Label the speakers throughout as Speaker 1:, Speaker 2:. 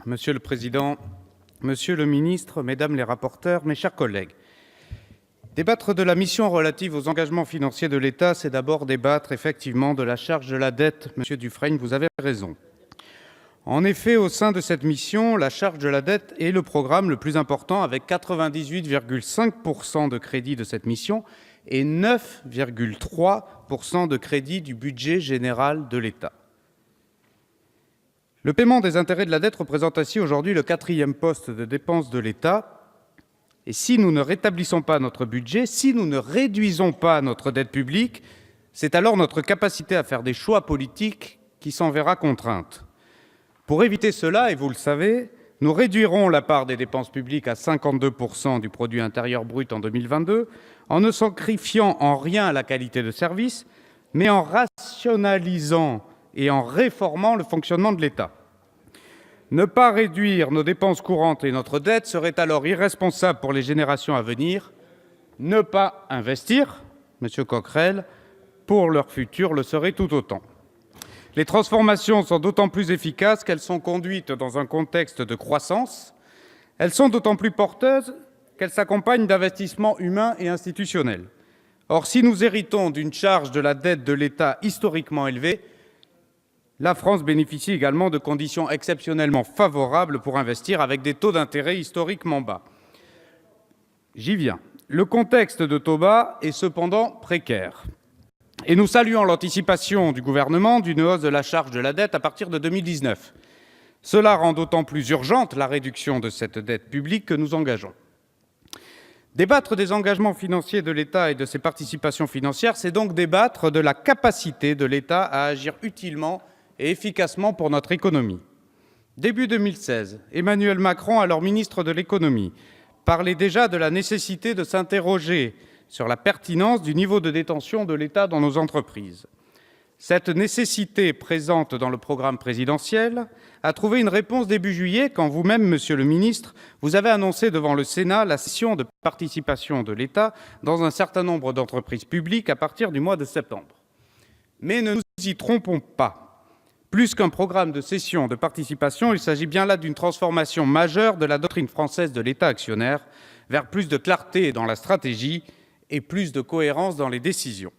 Speaker 1: Monsieur le Président, Monsieur le Ministre, Mesdames les rapporteurs, mes chers collègues, débattre de la mission relative aux engagements financiers de l'État, c'est d'abord débattre effectivement de la charge de la dette. Monsieur Dufrègne, vous avez raison. En effet, au sein de cette mission, la charge de la dette est le programme le plus important, avec 98,5% de crédits de cette mission et 9,3% de crédits du budget général de l'État. Le paiement des intérêts de la dette représente ainsi aujourd'hui le 4e poste de dépenses de l'État. Et si nous ne rétablissons pas notre budget, si nous ne réduisons pas notre dette publique, c'est alors notre capacité à faire des choix politiques qui s'en verra contrainte. Pour éviter cela, et vous le savez, nous réduirons la part des dépenses publiques à 52% du produit intérieur brut en 2022, en ne sacrifiant en rien la qualité de service, mais en rationalisant et en réformant le fonctionnement de l'État. Ne pas réduire nos dépenses courantes et notre dette serait alors irresponsable pour les générations à venir. Ne pas investir, Monsieur Coquerel, pour leur futur le serait tout autant. Les transformations sont d'autant plus efficaces qu'elles sont conduites dans un contexte de croissance. Elles sont d'autant plus porteuses qu'elles s'accompagnent d'investissements humains et institutionnels. Or, si nous héritons d'une charge de la dette de l'État historiquement élevée, la France bénéficie également de conditions exceptionnellement favorables pour investir, avec des taux d'intérêt historiquement bas. J'y viens. Le contexte de taux bas est cependant précaire. Et nous saluons l'anticipation du gouvernement d'une hausse de la charge de la dette à partir de 2019. Cela rend d'autant plus urgente la réduction de cette dette publique que nous engageons. Débattre des engagements financiers de l'État et de ses participations financières, c'est donc débattre de la capacité de l'État à agir utilement et efficacement pour notre économie. Début 2016, Emmanuel Macron, alors ministre de l'Économie, parlait déjà de la nécessité de s'interroger sur la pertinence du niveau de détention de l'État dans nos entreprises. Cette nécessité présente dans le programme présidentiel a trouvé une réponse début juillet quand vous-même, Monsieur le Ministre, vous avez annoncé devant le Sénat la cession de participation de l'État dans un certain nombre d'entreprises publiques à partir du mois de septembre. Mais ne nous y trompons pas. Plus qu'un programme de cession de participation, il s'agit bien là d'une transformation majeure de la doctrine française de l'État actionnaire vers plus de clarté dans la stratégie et plus de cohérence dans les décisions.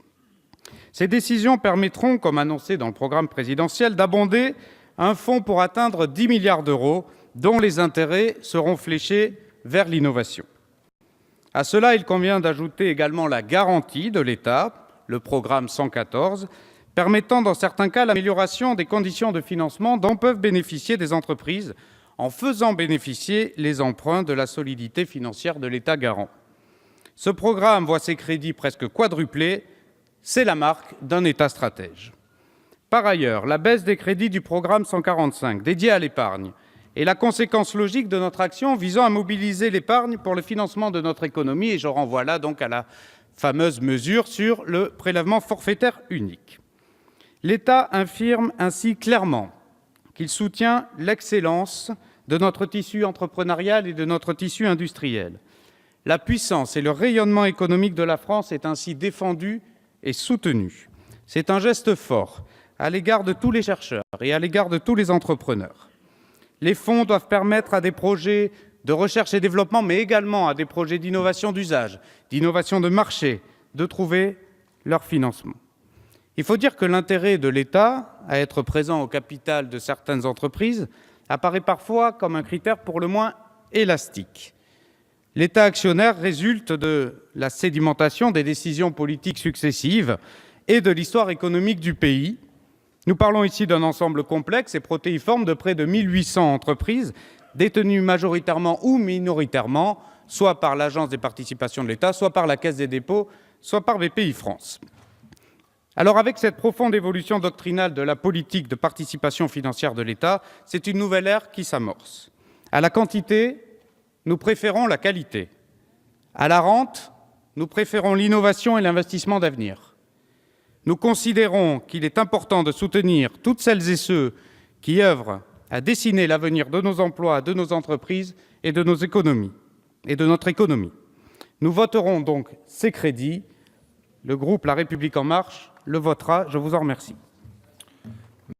Speaker 1: Ces décisions permettront, comme annoncé dans le programme présidentiel, d'abonder un fonds pour atteindre 10 milliards d'euros, dont les intérêts seront fléchés vers l'innovation. À cela, il convient d'ajouter également la garantie de l'État, le programme 114, permettant dans certains cas l'amélioration des conditions de financement dont peuvent bénéficier des entreprises en faisant bénéficier les emprunts de la solidité financière de l'État garant. Ce programme voit ses crédits presque quadruplés, c'est la marque d'un État stratège. Par ailleurs, la baisse des crédits du programme 145 dédié à l'épargne est la conséquence logique de notre action visant à mobiliser l'épargne pour le financement de notre économie, et je renvoie là donc à la fameuse mesure sur le prélèvement forfaitaire unique. L'État affirme ainsi clairement qu'il soutient l'excellence de notre tissu entrepreneurial et de notre tissu industriel. La puissance et le rayonnement économique de la France est ainsi défendu et soutenu. C'est un geste fort à l'égard de tous les chercheurs et à l'égard de tous les entrepreneurs. Les fonds doivent permettre à des projets de recherche et développement, mais également à des projets d'innovation d'usage, d'innovation de marché, de trouver leur financement. Il faut dire que l'intérêt de l'État à être présent au capital de certaines entreprises apparaît parfois comme un critère pour le moins élastique. L'État actionnaire résulte de la sédimentation des décisions politiques successives et de l'histoire économique du pays. Nous parlons ici d'un ensemble complexe et protéiforme de près de 1800 entreprises, détenues majoritairement ou minoritairement, soit par l'Agence des participations de l'État, soit par la Caisse des dépôts, soit par Bpifrance. Alors, avec cette profonde évolution doctrinale de la politique de participation financière de l'État, c'est une nouvelle ère qui s'amorce. À la quantité, nous préférons la qualité. À la rente, nous préférons l'innovation et l'investissement d'avenir. Nous considérons qu'il est important de soutenir toutes celles et ceux qui œuvrent à dessiner l'avenir de nos emplois, de nos entreprises et de nos économies, et de notre économie. Nous voterons donc ces crédits. Le groupe La République En Marche le votera. Je vous en remercie.